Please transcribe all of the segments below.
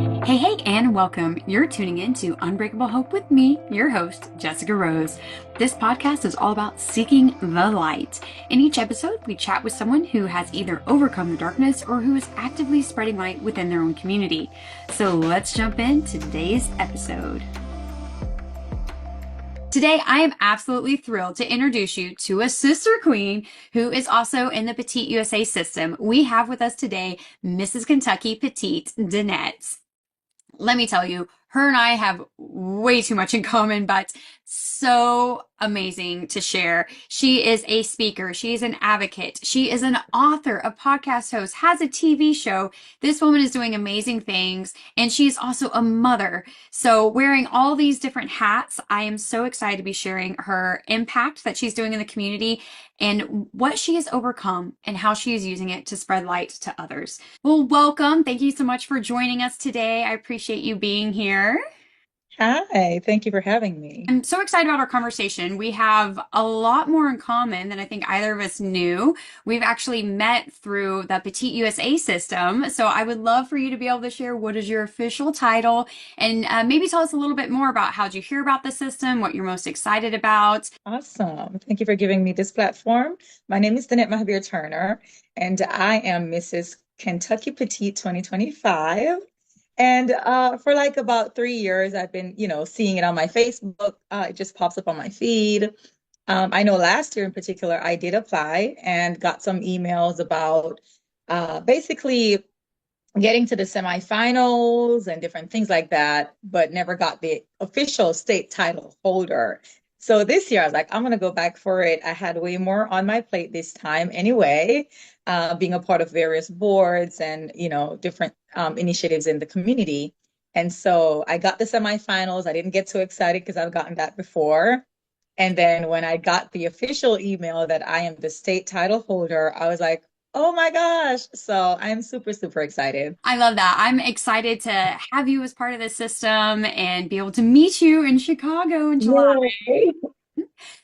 Hey, and welcome. You're tuning in to Unbreakable Hope with me, your host, Jessica Rose. This podcast is all about seeking the light. In each episode, we chat with someone who has either overcome the darkness or who is actively spreading light within their own community. So let's jump into today's episode. Today, I am absolutely thrilled to introduce you to a sister queen who is also in the Petite USA system. We have with us today Mrs. Kentucky Petite, Danette. Let me tell you, her and I have way too much in common, but so amazing to share. She is a speaker. She's an advocate. She is an author, a podcast host, has a TV show. This woman is doing amazing things, and she's also a mother. So wearing all these different hats, I am so excited to be sharing her impact that she's doing in the community and what she has overcome and how she is using it to spread light to others. Well, welcome. Thank you so much for joining us today. I appreciate you being here. Hi, thank you for having me. I'm so excited about our conversation. We have a lot more in common than I think either of us knew. We've actually met through the Petite USA system. So I would love for you to be able to share what is your official title and maybe tell us a little bit more about how did you hear about the system, what you're most excited about. Awesome. Thank you for giving me this platform. My name is Danette Mahabeer-Turner, and I am Mrs. Kentucky Petite 2025. And for like about 3 years, I've been, seeing it on my Facebook. It just pops up on my feed. I know last year in particular, I did apply and got some emails about basically getting to the semifinals and different things like that, but never got the official state title holder. So this year I was like, I'm going to go back for it. I had way more on my plate this time anyway, being a part of various boards and, different initiatives in the community. And so I got the semifinals. I didn't get too excited because I've gotten that before. And then when I got the official email that I am the state title holder, I was like, oh my gosh. So I'm super, super excited. I love that. I'm excited to have you as part of the system and be able to meet you in Chicago in July. Yay.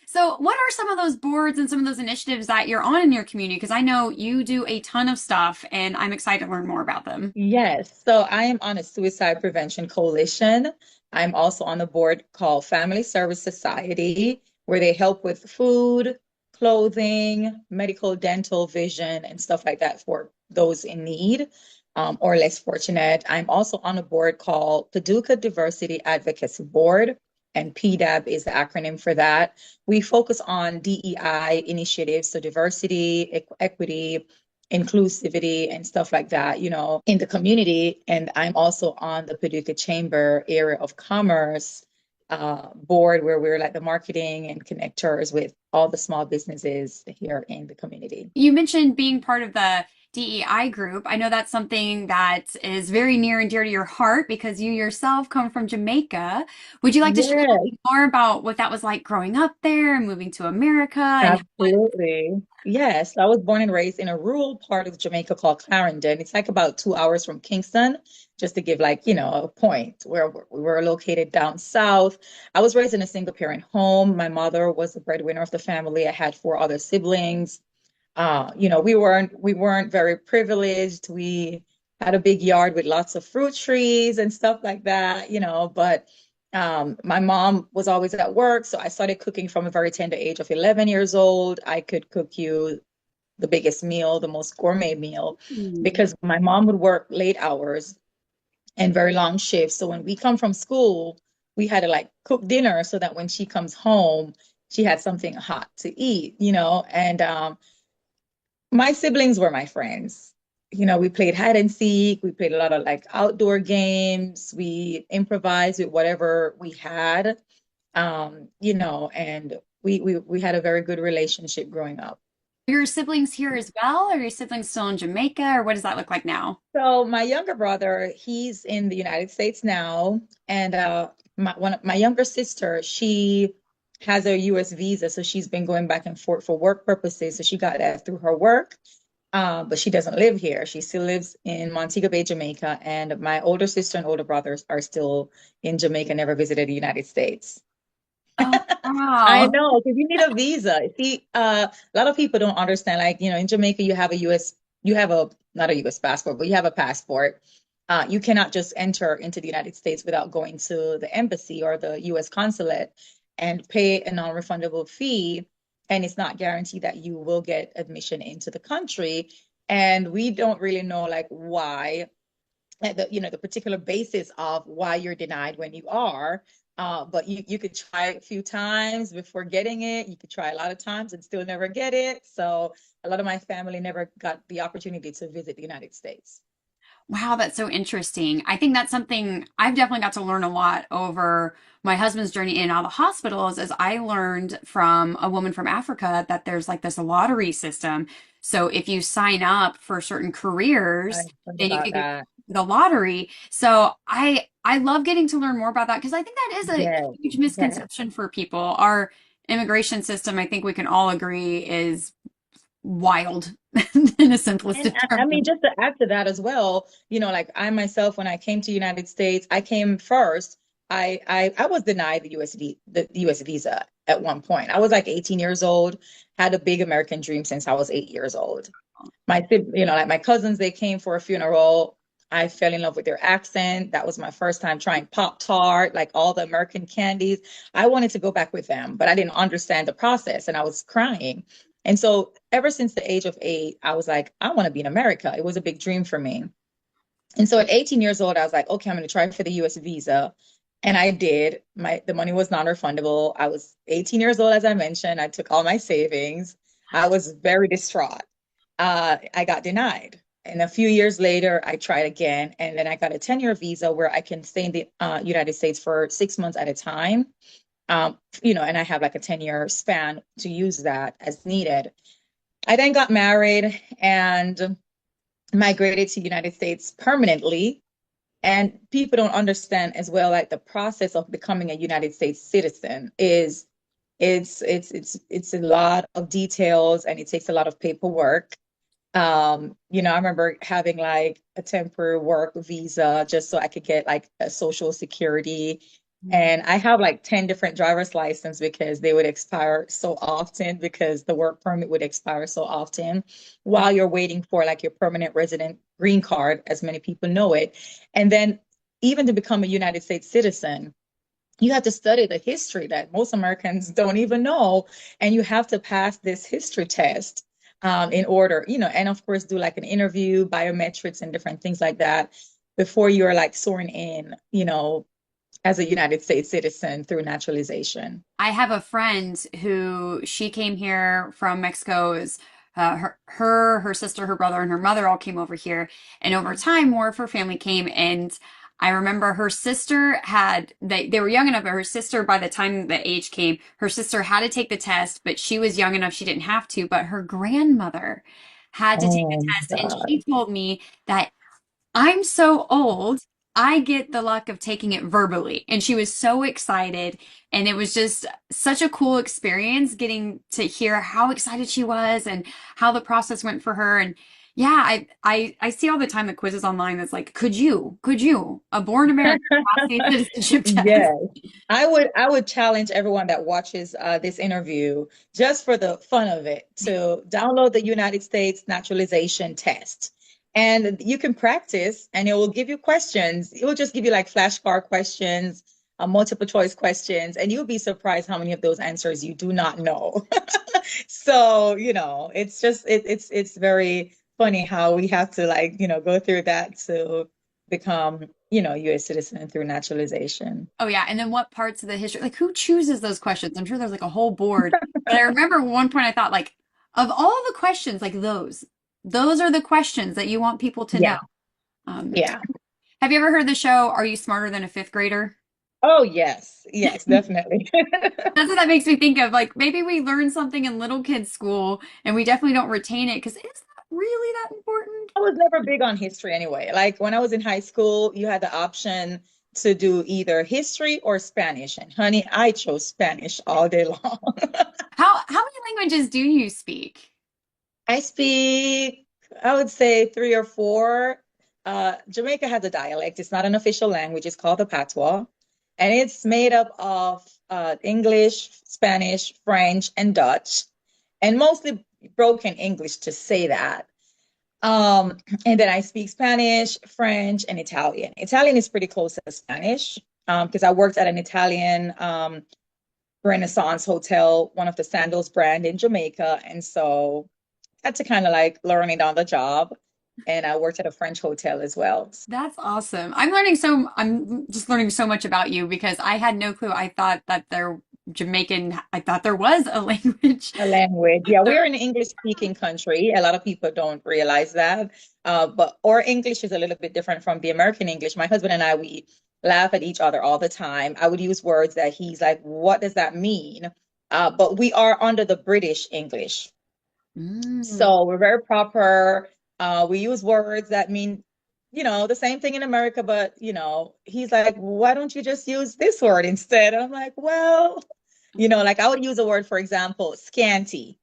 So, what are some of those boards and some of those initiatives that you're on in your community? Because I know you do a ton of stuff and I'm excited to learn more about them. Yes. So I am on a suicide prevention coalition. I'm also on the board called Family Service Society, where they help with food, clothing, medical, dental, vision, and stuff like that for those in need or less fortunate. I'm also on a board called Paducah Diversity Advocacy Board, and PDAB is the acronym for that. We focus on DEI initiatives, so diversity, equity, inclusivity and stuff like that, in the community. And I'm also on the Paducah Chamber Area of Commerce board where we're like the marketing and connectors with all the small businesses here in the community. You mentioned being part of the DEI group. I know that's something that is very near and dear to your heart because you yourself come from Jamaica. Would you like to share a little Yes, bit more about what that was like growing up there and moving to America and what? absolutely. Yes, I was born and raised in a rural part of Jamaica called Clarendon. It's like about 2 hours from Kingston, just to give like, a point where we were located down south. I was raised in a single parent home. My mother was the breadwinner of the family. I had four other siblings. We weren't very privileged. We had a big yard with lots of fruit trees and stuff like that, but my mom was always at work, so I started cooking from a very tender age of 11 years old. I could cook you the biggest meal, the most gourmet meal, Mm. because my mom would work late hours and very long shifts. So when we come from school, we had to like cook dinner so that when she comes home, she had something hot to eat, and my siblings were my friends. We played hide and seek. We played a lot of like outdoor games. We improvised with whatever we had. And we had a very good relationship growing up. Your siblings here as well? Are your siblings still in Jamaica or what does that look like now? So my younger brother, he's in the United States now, and my younger sister, she has a U.S. visa, so she's been going back and forth for work purposes. So she got that through her work. But she doesn't live here. She still lives in Montego Bay, Jamaica, and my older sister and older brothers are still in Jamaica, never visited the United States. Oh, I wow. know, because you need a visa. See, a lot of people don't understand. Like, in Jamaica, you have a U.S., you have a not a U.S. passport, but you have a passport. You cannot just enter into the United States without going to the embassy or the US consulate and pay a non-refundable fee. And it's not guaranteed that you will get admission into the country. And we don't really know like why, the particular basis of why you're denied when you are. But you could try a few times before getting it. You could try a lot of times and still never get it. So a lot of my family never got the opportunity to visit the United States. Wow, that's so interesting. I think that's something I've definitely got to learn a lot over my husband's journey in and out of the hospitals as I learned from a woman from Africa that there's like this lottery system. So if you sign up for certain I careers, heard then you about could get that. the lottery. So I love getting to learn more about that because I think that is a Yes, huge yes. misconception for people. Our immigration system, I think we can all agree, is wild in a And simplistic I term. mean, just to add to that as well, like I myself, when I came to United States, I came first. I was denied the US visa at one point. I was like 18 years old, had a big American dream since I was 8 years old. Like my cousins, they came for a funeral. I fell in love with their accent. That was my first time trying Pop Tart, like all the American candies. I wanted to go back with them, but I didn't understand the process and I was crying. And so ever since the age of 8, I was like, I want to be in America. It was a big dream for me. And so at 18 years old, I was like, okay, I'm going to try for the US visa. And I did. The money was non-refundable. I was 18 years old, as I mentioned. I took all my savings. I was very distraught. I got denied. And a few years later, I tried again. And then I got a 10-year visa where I can stay in the United States for 6 months at a time. And I have like a 10-year span to use that as needed. I then got married and migrated to the United States permanently. And people don't understand as well, like the process of becoming a United States citizen is it's a lot of details and it takes a lot of paperwork. I remember having like a temporary work visa just so I could get like a social security. And I have like 10 different driver's license because they would expire so often because the work permit would expire so often while you're waiting for like your permanent resident green card, as many people know it. And then even to become a United States citizen, you have to study the history that most Americans don't even know. And you have to pass this history test in order, and of course, do like an interview, biometrics, and different things like that before you're like sworn in, as a United States citizen through naturalization. I have a friend who she came here from Mexico. Is her sister, her brother, and her mother all came over here, and over time, more of her family came. And I remember her sister had they were young enough, but her sister, by the time the age came, her sister had to take the test, but she was young enough she didn't have to. But her grandmother had to take the Oh test, my and God. she told me that I'm so old. I get the luck of taking it verbally. And she was so excited. And it was just such a cool experience getting to hear how excited she was and how the process went for her. And yeah, I see all the time the quizzes online that's like, could you, a born American pass the citizenship test? Yes. I would challenge everyone that watches this interview just for the fun of it to download the United States naturalization test. And you can practice and it will give you questions. It will just give you like flashcard questions, multiple choice questions, and you'll be surprised how many of those answers you do not know. So, it's just it's very funny how we have to like, go through that to become, US citizen through naturalization. Oh yeah, and then what parts of the history, like who chooses those questions? I'm sure there's like a whole board. But I remember one point I thought like of all the questions, like those are the questions that you want people to know. Yeah, Um, yeah. have you ever heard the show Are You Smarter Than a Fifth Grader? Oh, yes, yes, definitely. That's what that makes me think of. Like maybe we learn something in little kids' school and we definitely don't retain it because is that really that important? I was never big on history anyway. Like when I was in high school, you had the option to do either history or Spanish. And honey, I chose Spanish all day long. How many languages do you speak? I speak, I would say three or four. Jamaica has a dialect. It's not an official language. It's called the Patois. And it's made up of English, Spanish, French, and Dutch, and mostly broken English to say that. Um, and then I speak Spanish, French, and Italian. Italian is pretty close to Spanish because I worked at an Italian Renaissance hotel, one of the sandals brand in Jamaica. And so I had to kind of like learn it on the job. And I worked at a French hotel as well. That's awesome. I'm just learning so much about you because I had no clue. I thought that I thought there was a language. A language. Yeah, we're an English speaking country. A lot of people don't realize that. But our English is a little bit different from the American English. My husband and I, we laugh at each other all the time. I would use words that he's like, what does that mean? But we are under the British English. Mm. So we're very proper. We use words that mean, the same thing in America, but, he's like, why don't you just use this word instead? I'm like, well, like I would use a word, for example, scanty.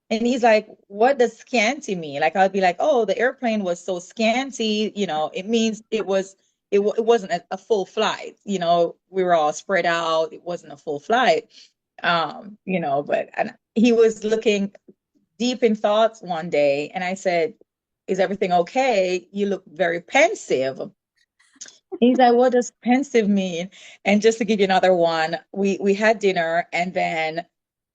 And he's like, what does scanty mean? Like I'd be like, oh, the airplane was so scanty, it means it wasn't a full flight. We were all spread out. It wasn't a full flight. But and he was looking deep in thoughts one day, and I said, is everything okay? You look very pensive. He's like, what does pensive mean? And just to give you another one, we had dinner, and then,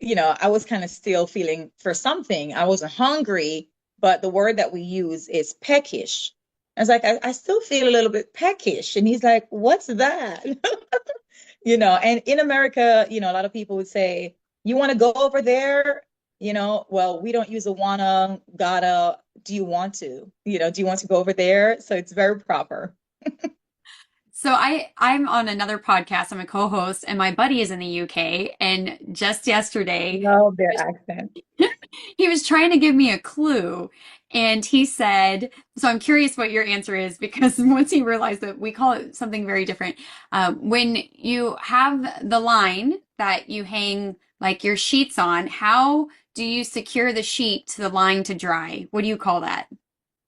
I was kind of still feeling for something. I wasn't hungry, but the word that we use is peckish. I was like, I still feel a little bit peckish. And he's like, what's that? And in America, a lot of people would say, you want to go over there? Well, we don't use a wanna, gotta. Do you want to? Do you want to go over there? So it's very proper. So I'm on another podcast. I'm a co-host, and my buddy is in the UK. And just yesterday, Love their accent. he was trying to give me a clue, and he said, "So I'm curious what your answer is because once he realized that we call it something very different. When you have the line that you hang like your sheets on, how do you secure the sheet to the line to dry? What do you call that?"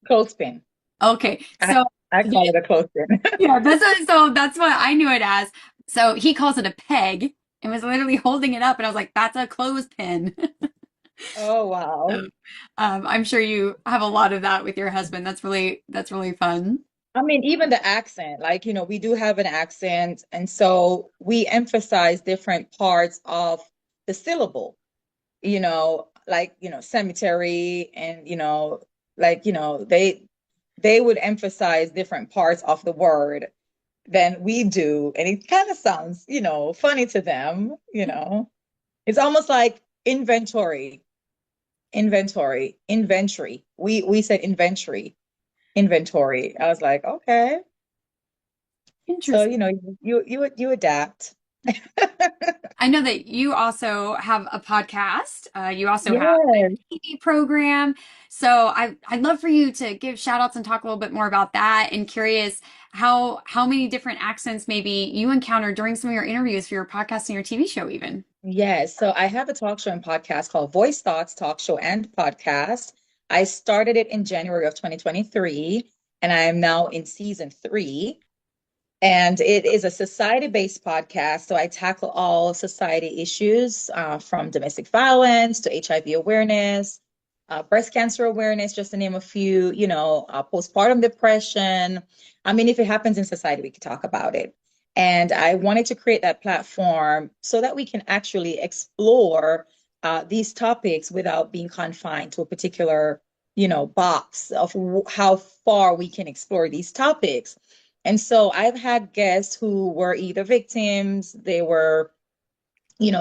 Clothespin. Okay, I, so I call it a clothespin. yeah, that's what I knew it as. So he calls it a peg and was literally holding it up, and I was like, "That's a clothespin." Oh, wow. So, I'm sure you have a lot of that with your husband. That's really fun. I mean, even the accent, like, we do have an accent, and so we emphasize different parts of the syllable, like, cemetery and, like, they would emphasize different parts of the word than we do. And it kind of sounds, funny to them. It's almost like inventory. We said inventory. I was like, okay. So, Interesting. you adapt. I know that you also have a podcast. You also have a Yes. TV program. So I'd love for you to give shout outs and talk a little bit more about that. And curious how many different accents maybe you encounter during some of your interviews for your podcast and your TV show even. Yes. So I have a talk show and podcast called Voice Thoughts Talk Show and Podcast. I started it in January of 2023, and I am now in season 3. And it is a society-based podcast. So I tackle all society issues from domestic violence to HIV awareness, breast cancer awareness, just to name a few, postpartum depression. I mean, if it happens in society, we could talk about it. And I wanted to create that platform so that we can actually explore these topics without being confined to a particular, box of how far we can explore these topics. And so I've had guests who were either victims, they were,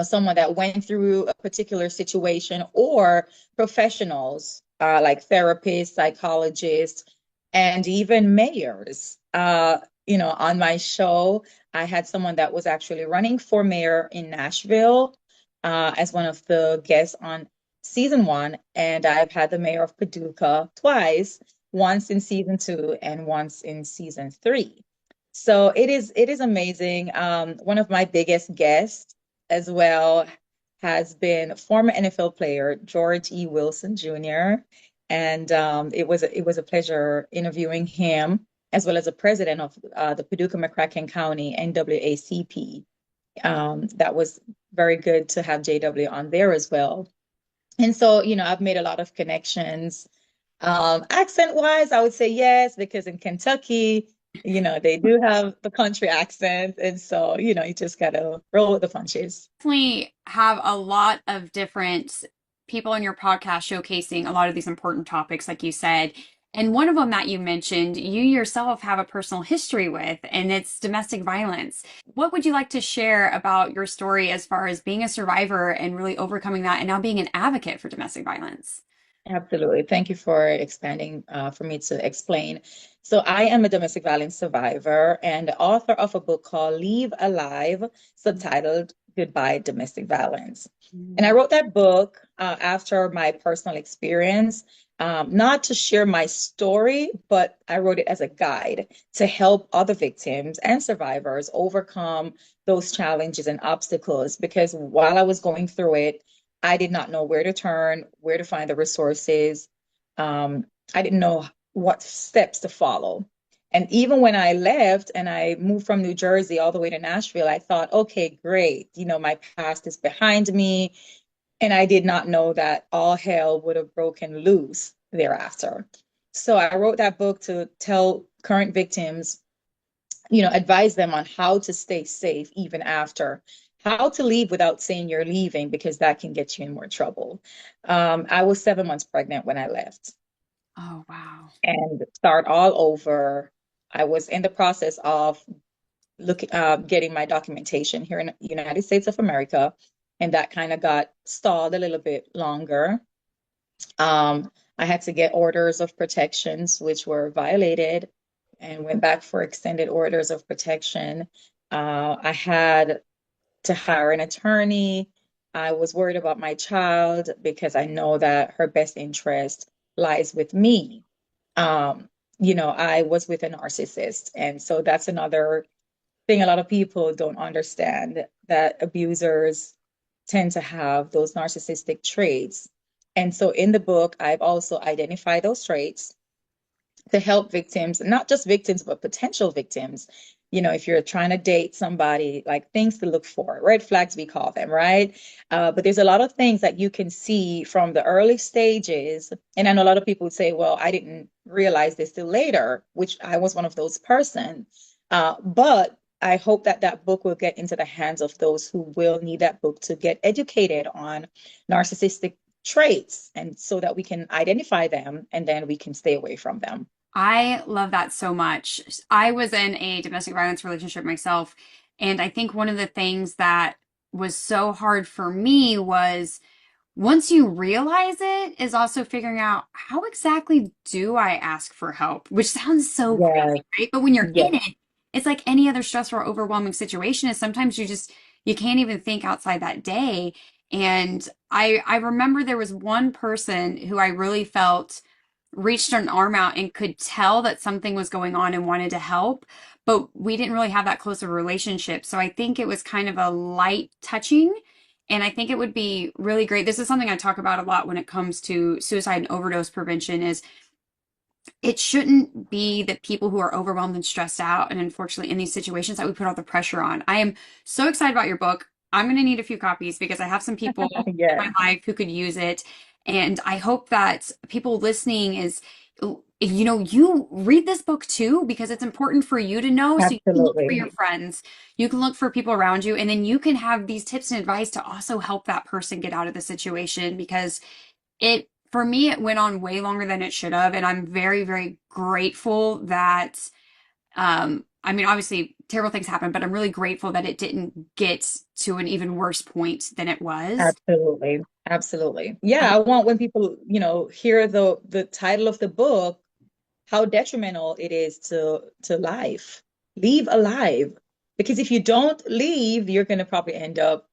someone that went through a particular situation, or professionals like therapists, psychologists, and even mayors. On my show, I had someone that was actually running for mayor in Nashville as one of the guests on season 1. And I've had the mayor of Paducah twice, once in season 2 and once in season 3. So it is amazing. One of my biggest guests as well has been former NFL player George E. Wilson Jr. And it was a pleasure interviewing him, as well as the president of the Paducah McCracken County NAACP. That was very good to have JW on there as well. And so, I've made a lot of connections Accent wise, I would say yes, because in Kentucky, they do have the country accent. And so, you just gotta roll with the punches. Definitely have a lot of different people on your podcast showcasing a lot of these important topics, like you said. And one of them that you mentioned, you yourself have a personal history with, and it's domestic violence. What would you like to share about your story as far as being a survivor and really overcoming that and now being an advocate for domestic violence? Absolutely. Thank you for expanding for me to explain. So, I am a domestic violence survivor and author of a book called Leave Alive, subtitled Goodbye Domestic Violence. And I Mm. wrote that book after my personal experience, not to share my story, but I wrote it as a guide to help other victims and survivors overcome those challenges and obstacles. Because while I was going through it, I did not know where to turn, where to find the resources. Um, I didn't know what steps to follow. And even when I left and I moved from New Jersey all the way to Nashville, I thought, okay, great. My past is behind me. And I did not know that all hell would have broken loose thereafter. So I wrote that book to tell current victims, advise them on how to stay safe even after, how to leave without saying you're leaving, because that can get you in more trouble. I was 7 months pregnant when I left Oh, wow. and start all over. I was in the process of getting my documentation here in the United States of America, and that kind of got stalled a little bit longer. I had to get orders of protections, which were violated, and went back for extended orders of protection. I had to hire an attorney. I was worried about my child because I know that her best interest lies with me. I was with a narcissist. And so that's another thing a lot of people don't understand, that abusers tend to have those narcissistic traits. And so in the book, I've also identified those traits to help victims, not just victims, but potential victims. If you're trying to date somebody, like things to look for, red flags, we call them, right? But there's a lot of things that you can see from the early stages. And I know a lot of people would say, well, I didn't realize this till later, which I was one of those person. But I hope that that book will get into the hands of those who will need that book to get educated on narcissistic traits, and so that we can identify them and then we can stay away from them. I love that so much. I was in a domestic violence relationship myself, and I think one of the things that was so hard for me was once you realize it, is also figuring out how exactly do I ask for help, which sounds so Yes, crazy, right? But when you're in yes, it, it's like any other stressful or overwhelming situation is sometimes you can't even think outside that day. And I remember there was one person who I really felt reached an arm out and could tell that something was going on and wanted to help, but we didn't really have that close of a relationship. So I think it was kind of a light touching. And I think it would be really great. This is something I talk about a lot when it comes to suicide and overdose prevention is it shouldn't be that people who are overwhelmed and stressed out and unfortunately in these situations that we put all the pressure on. I am so excited about your book. I'm going to need a few copies because I have some people in yes, my life who could use it. And I hope that people listening you read this book too because it's important for you to know so you can look for absolutely. your friends, you can look for people around you, and then you can have these tips and advice to also help that person get out of the situation because it, for me, it went on way longer than it should have. And I'm very, very grateful that, I mean, obviously terrible things happen, but I'm really grateful that it didn't get to an even worse point than it was. Absolutely. Absolutely. Yeah, Um, I want when people, hear the title of the book, how detrimental it is to life. Leave alive. Because if you don't leave, you're gonna probably end up,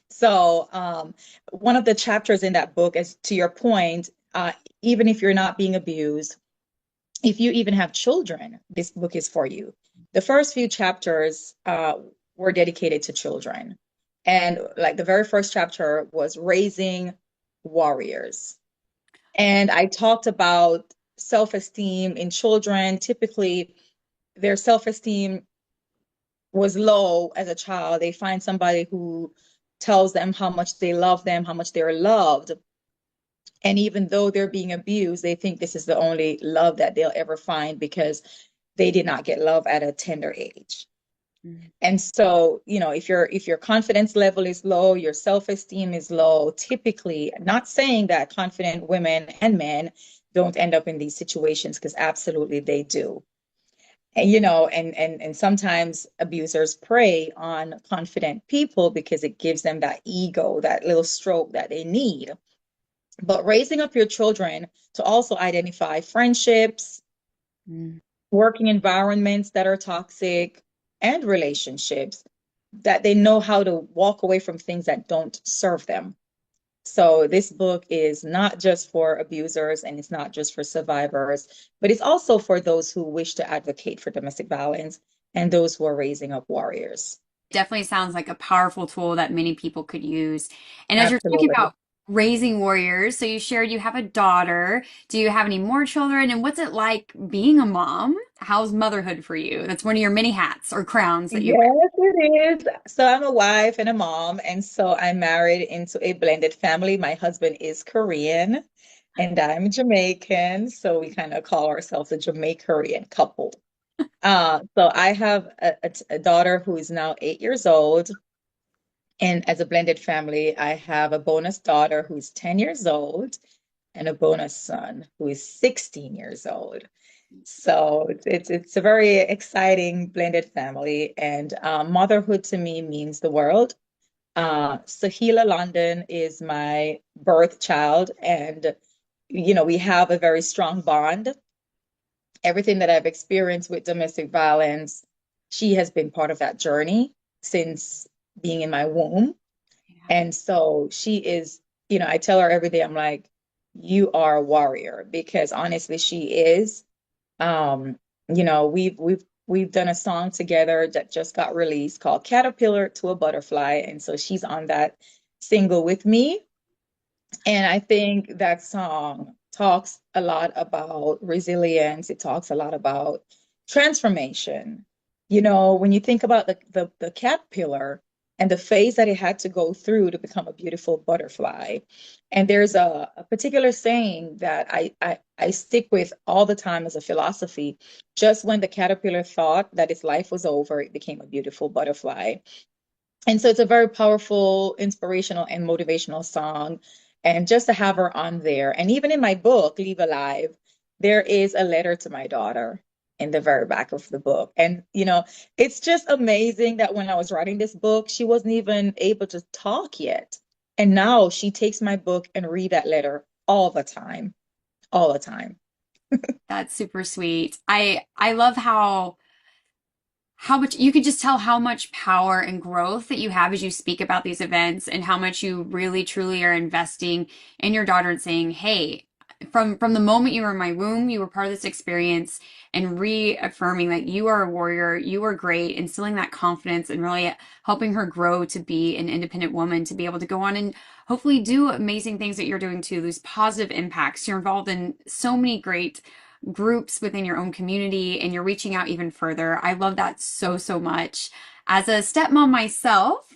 So one of the chapters in that book, as to your point, even if you're not being abused, if you even have children, this book is for you. The first few chapters were dedicated to children. And like the very first chapter was raising warriors. And I talked about self-esteem in children. Typically, their self-esteem was low as a child. They find somebody who tells them how much they love them, how much they're loved, And even though they're being abused, they think this is the only love that they'll ever find because they did not get love at a tender age. Mm. And so, if your confidence level is low, your self-esteem is low, typically, not saying that confident women and men don't end up in these situations, because absolutely they do. And sometimes abusers prey on confident people because it gives them that ego, that little stroke that they need. But raising up your children to also identify friendships, Mm. working environments that are toxic, and relationships, that they know how to walk away from things that don't serve them. So this book is not just for abusers, and it's not just for survivors, but it's also for those who wish to advocate for domestic violence and those who are raising up warriors. Definitely sounds like a powerful tool that many people could use. And as you're talking Absolutely. about raising warriors, so you shared you have a daughter. Do you have any more children? And what's it like being a mom? How's motherhood for you? That's one of your many hats or crowns that you wear. Yes, it is. So I'm a wife and a mom, and so I'm married into a blended family. My husband is Korean and I'm Jamaican, so we kind of call ourselves a Jamaican couple. So I have a daughter who is now 8 years old, and as a blended family, I have a bonus daughter who's 10 years old and a bonus son who is 16 years old. So it's a very exciting blended family, and motherhood to me means the world. Sahila London is my birth child, and we have a very strong bond. Everything that I've experienced with domestic violence, she has been part of that journey since being in my womb. And so she is, I tell her every day, I'm like, you are a warrior, because honestly, she is. Um, we've done a song together that just got released called Caterpillar to a Butterfly. And so she's on that single with me. And I think that song talks a lot about resilience. It talks a lot about transformation. When you think about the caterpillar and the phase that it had to go through to become a beautiful butterfly. And there's a particular saying that I stick with all the time as a philosophy. Just when the caterpillar thought that its life was over, it became a beautiful butterfly. And so it's a very powerful, inspirational, and motivational song. And just to have her on there. And even in my book, Leave Alive, there is a letter to my daughter in the very back of the book. And, it's just amazing that when I was writing this book, she wasn't even able to talk yet. And now she takes my book and read that letter all the time. That's super sweet. I love how much you could just tell how much power and growth that you have as you speak about these events and how much you really truly are investing in your daughter and saying, "Hey, from the moment you were in my womb, you were part of this experience," and reaffirming that you are a warrior, you are great, instilling that confidence and really helping her grow to be an independent woman to be able to go on and hopefully do amazing things that you're doing too, these positive impacts. You're involved in so many great groups within your own community and you're reaching out even further. I love that so, so much. As a stepmom myself,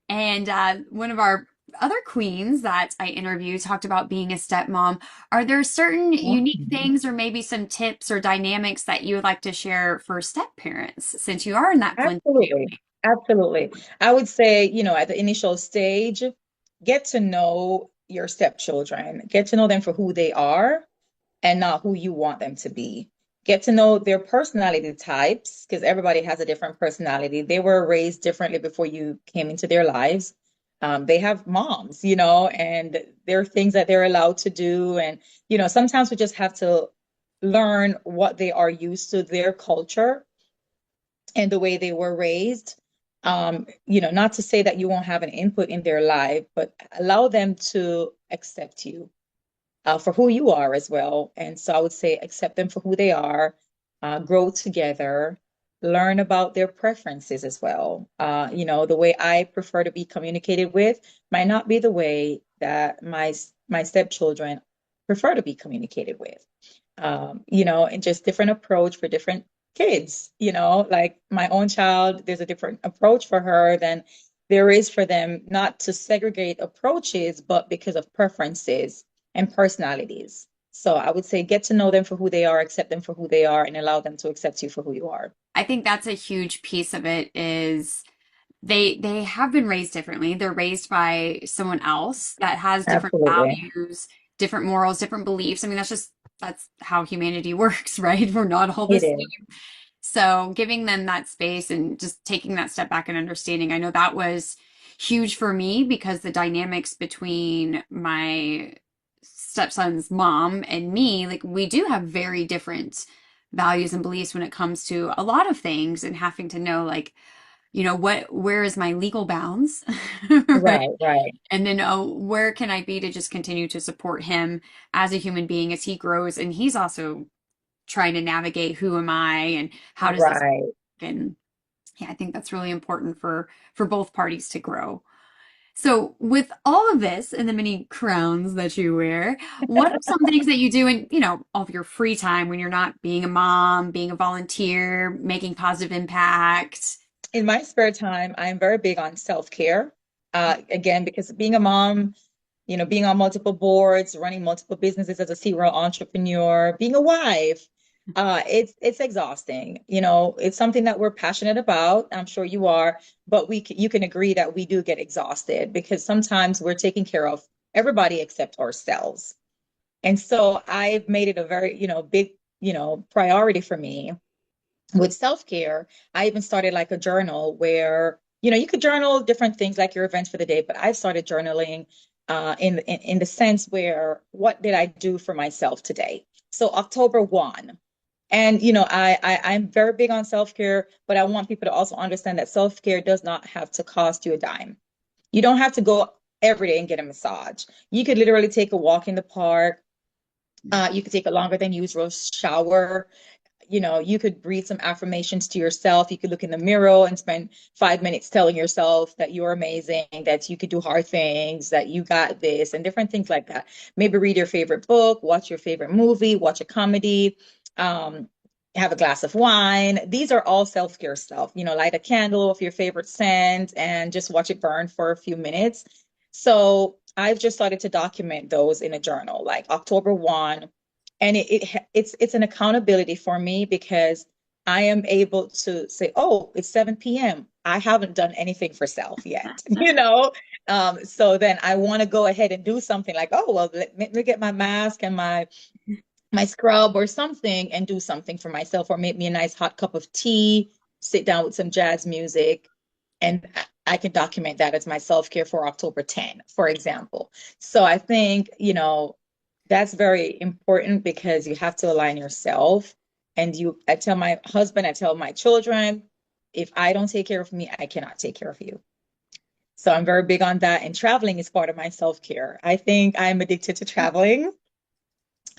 and one of our other queens that I interviewed talked about being a stepmom. Are there certain unique Mhm. things or maybe some tips or dynamics that you would like to share for step parents since you are in that blended Absolutely. family? Absolutely. I would say, at the initial stage, get to know your stepchildren, get to know them for who they are and not who you want them to be. Get to know their personality types, because everybody has a different personality. They were raised differently before you came into their lives. They have moms, and there are things that they're allowed to do. And, sometimes we just have to learn what they are used to, their culture and the way they were raised. Not to say that you won't have an input in their life, but allow them to accept you for who you are as well. And so I would say accept them for who they are, grow together, learn about their preferences as well. The way I prefer to be communicated with might not be the way that my stepchildren prefer to be communicated with. And just different approach for different kids, like my own child, there's a different approach for her than there is for them, not to segregate approaches, but because of preferences. and personalities. So I would say get to know them for who they are, accept them for who they are, and allow them to accept you for who you are. I think that's a huge piece of it is they have been raised differently. They're raised by someone else that has different Absolutely. values, different morals, different beliefs. I mean, that's how humanity works, right? We're not all the It same. is. So giving them that space and just taking that step back and understanding, I know that was huge for me because the dynamics between my stepson's mom and me, like we do have very different values and beliefs when it comes to a lot of things and having to know like, where is my legal bounds, right? Right, right, And then where can I be to just continue to support him as a human being as he grows and he's also trying to navigate who am I and how does this right. work? And yeah, I think that's really important for both parties to grow. So with all of this and the many crowns that you wear, what are some things that you do in, all of your free time when you're not being a mom, being a volunteer, making positive impact? In my spare time, I'm very big on self-care. Again, because being a mom, being on multiple boards, running multiple businesses as a serial entrepreneur, being a wife, it's exhausting. It's something that we're passionate about. I'm sure you are, but you can agree that we do get exhausted because sometimes we're taking care of everybody except ourselves. And so I've made it a very, big, priority for me with self-care. I even started like a journal where, you could journal different things like your events for the day, but I've started journaling in the sense where what did I do for myself today? So October 1. And I'm very big on self-care, but I want people to also understand that self-care does not have to cost you a dime. You don't have to go every day and get a massage. You could literally take a walk in the park. You could take a longer than usual shower. You could read some affirmations to yourself. You could look in the mirror and spend 5 minutes telling yourself that you're amazing, that you could do hard things, that you got this, and different things like that. Maybe read your favorite book, watch your favorite movie, watch a comedy, um, have a glass of wine. These are all self-care stuff. Light a candle of your favorite scent and just watch it burn for a few minutes. So I've just started to document those in a journal, like October 1, and it's an accountability for me because I am able to say, oh, it's 7 p.m. I haven't done anything for self yet, so then I want to go ahead and do something like, oh, well, let me get my mask and my scrub or something and do something for myself, or make me a nice hot cup of tea, sit down with some jazz music, and I can document that as my self-care for October 10, for example. So I think, that's very important because you have to align yourself. And I tell my husband, I tell my children, if I don't take care of me, I cannot take care of you. So I'm very big on that. And traveling is part of my self-care. I think I'm addicted to traveling.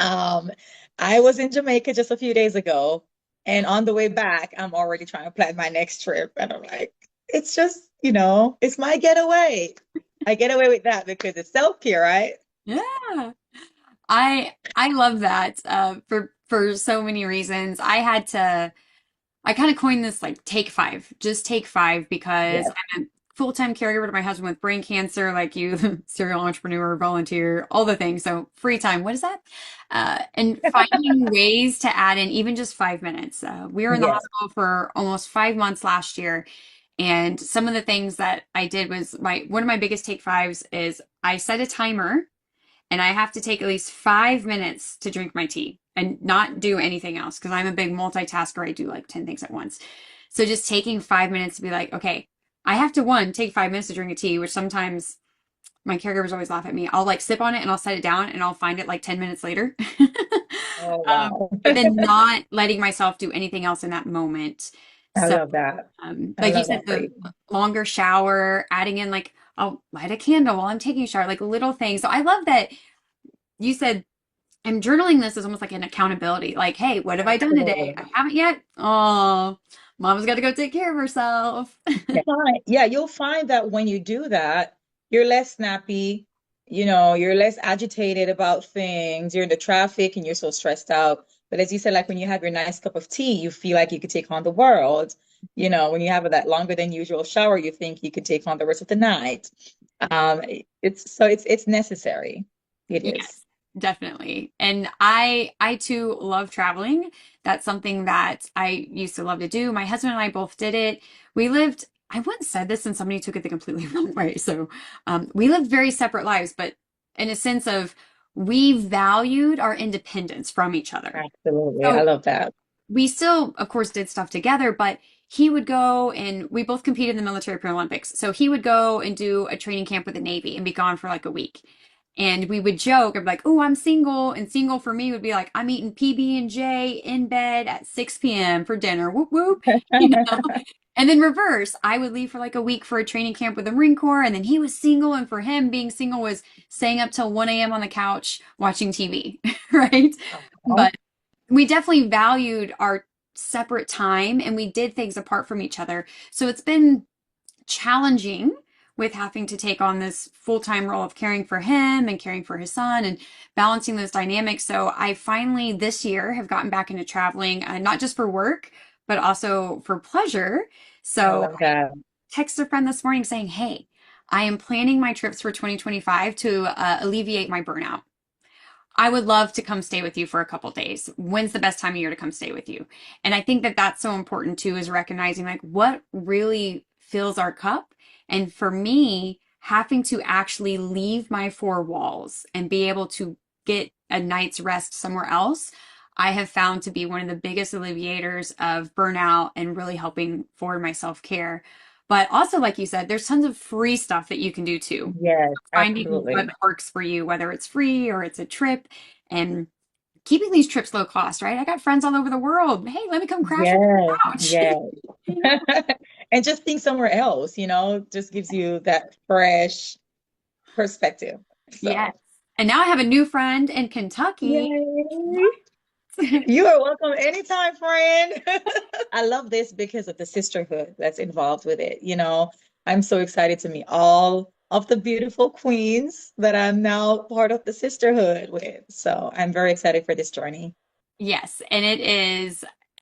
Um, I was in Jamaica just a few days ago, and on the way back, I'm already trying to plan my next trip. And I'm like, it's just, it's my getaway. I get away with that because it's self-care, right? Yeah. I love that for so many reasons. I kind of coined this like take five, just take five because Yes. I'm a full-time caregiver to my husband with brain cancer, like you, serial entrepreneur, volunteer, all the things. So free time, what is that? And finding ways to add in even just 5 minutes. We were in the Yes. hospital for almost 5 months last year. And some of the things that I did was one of my biggest take fives is I set a timer and I have to take at least 5 minutes to drink my tea and not do anything else because I'm a big multitasker. I do like 10 things at once. So just taking 5 minutes to be like, okay, I have to take 5 minutes to drink a tea, which sometimes my caregivers always laugh at me. I'll like sip on it and I'll set it down and I'll find it like 10 minutes later. Oh, wow. But then not letting myself do anything else in that moment. I So, love that. I like you love said, that for the you. longer shower, adding in like, I'll light a candle while I'm taking a shower, like little things. So I love that you said I'm journaling this as almost like an accountability. Like, hey, what have I done today? Absolutely. I haven't yet. Oh, mama's got to go take care of herself. Yeah, you'll find that when you do that, you're less snappy, you're less agitated about things. You're in the traffic and you're so stressed out. But as you said, like when you have your nice cup of tea, you feel like you could take on the world. When you have that longer than usual shower, you think you could take on the rest of the night. Um, it's necessary. It Yes. is. Definitely. And I too love traveling. That's something that I used to love to do. My husband and I both did it. We lived, I once said this and somebody took it the completely wrong way. So we lived very separate lives, but in a sense of we valued our independence from each other. Absolutely. I So love that. we still, of course, did stuff together, but he would go and we both competed in the military Paralympics. So he would go and do a training camp with the Navy and be gone for like a week. And we would joke, I'd be like, "Oh, I'm single." And single for me would be like, "I'm eating PB&J in bed at 6 p.m. for dinner." Whoop whoop. You know? And then reverse, I would leave for like a week for a training camp with the Marine Corps, and then he was single, and for him, being single was staying up till 1 a.m. on the couch watching TV, right? Oh, But we definitely valued our separate time and we did things apart from each other. So it's been challenging with having to take on this full-time role of caring for him and caring for his son and balancing those dynamics. So I finally this year have gotten back into traveling, not just for work, but also for pleasure. I So love that. I texted a friend this morning saying, "Hey, I am planning my trips for 2025 to alleviate my burnout. I would love to come stay with you for a couple days. When's the best time of year to come stay with you?" And I think that that's so important too, is recognizing like what really fills our cup. And for me, having to actually leave my four walls and be able to get a night's rest somewhere else, I have found to be one of the biggest alleviators of burnout and really helping forward my self-care. But also, like you said, there's tons of free stuff that you can do too, Yes, finding what absolutely. works for you, whether it's free or it's a trip, and keeping these trips low cost, right? I got friends all over the world. Hey, let me come crash at Yes, your couch. yes. And just being somewhere else, just gives you that fresh perspective. Yes. So, And now I have a new friend in Kentucky. yay. You are welcome anytime, friend. I love this because of the sisterhood that's involved with it. I'm so excited to meet all of the beautiful queens that I'm now part of the sisterhood with. So I'm very excited for this journey. Yes, and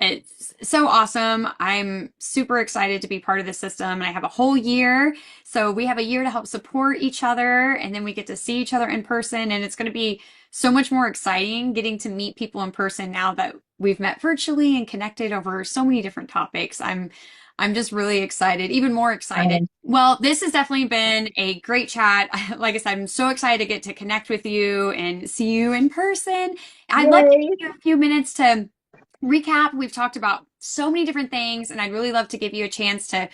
it's so awesome. I'm super excited to be part of the system and I have a whole year. So we have a year to help support each other and then we get to see each other in person and it's going to be so much more exciting getting to meet people in person now that we've met virtually and connected over so many different topics. I'm just really excited, even more excited. Um, Well, this has definitely been a great chat. Like I said, I'm so excited to get to connect with you and see you in person. I'd love to Yay. give you a few minutes to recap. We've talked about so many different things, and I'd really love to give you a chance to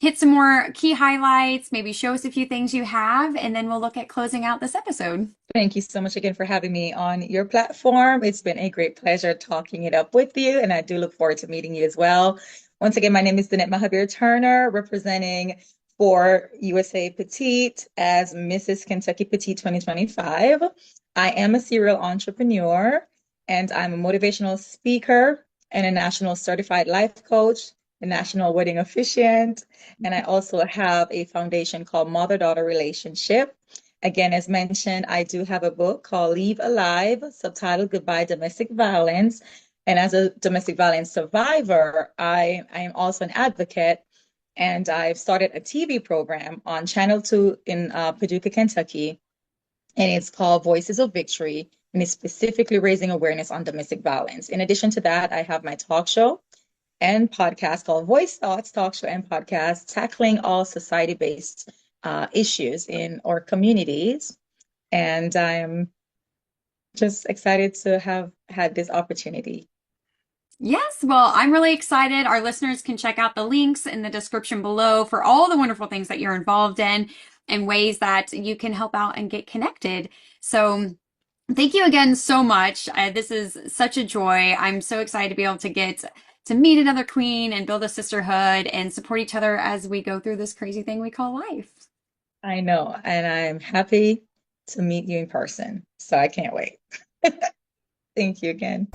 hit some more key highlights, maybe show us a few things you have, and then we'll look at closing out this episode. Thank you so much again for having me on your platform. It's been a great pleasure talking it up with you, and I do look forward to meeting you as well. Once again, my name is Danette Mahabeer-Turner, representing for USA Petite as Mrs. Kentucky Petite 2025. I am a serial entrepreneur, and I'm a motivational speaker and a national certified life coach, a national wedding officiant, and I also have a foundation called Mother-Daughter Relationship. Again, as mentioned, I do have a book called Leave Alive, subtitled Goodbye Domestic Violence. And as a domestic violence survivor, I am also an advocate. And I've started a TV program on Channel 2 in Paducah, Kentucky. And it's called Voices of Victory. And it's specifically raising awareness on domestic violence. In addition to that, I have my talk show and podcast called Voice Thoughts Talk Show and Podcast, tackling all society-based issues in our communities. And I'm just excited to have had this opportunity. Yes, well, I'm really excited. Our listeners can check out the links in the description below for all the wonderful things that you're involved in and ways that you can help out and get connected. So, thank you again so much. This is such a joy. I'm so excited to be able to get to meet another queen and build a sisterhood and support each other as we go through this crazy thing we call life. I know, and I'm happy to meet you in person. So I can't wait. Thank you again.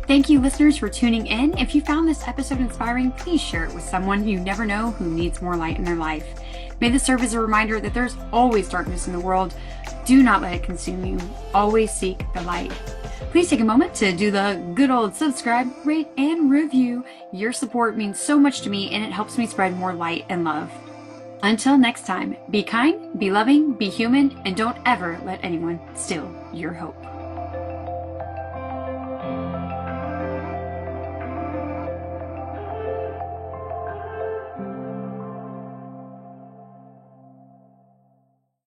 Thank you, listeners, for tuning in. If you found this episode inspiring, please share it with someone you never know who needs more light in their life. May this serve as a reminder that there's always darkness in the world. Do not let it consume you. Always seek the light. Please take a moment to do the good old subscribe, rate, and review. Your support means so much to me, and it helps me spread more light and love. Until next time, be kind, be loving, be human, and don't ever let anyone steal your hope.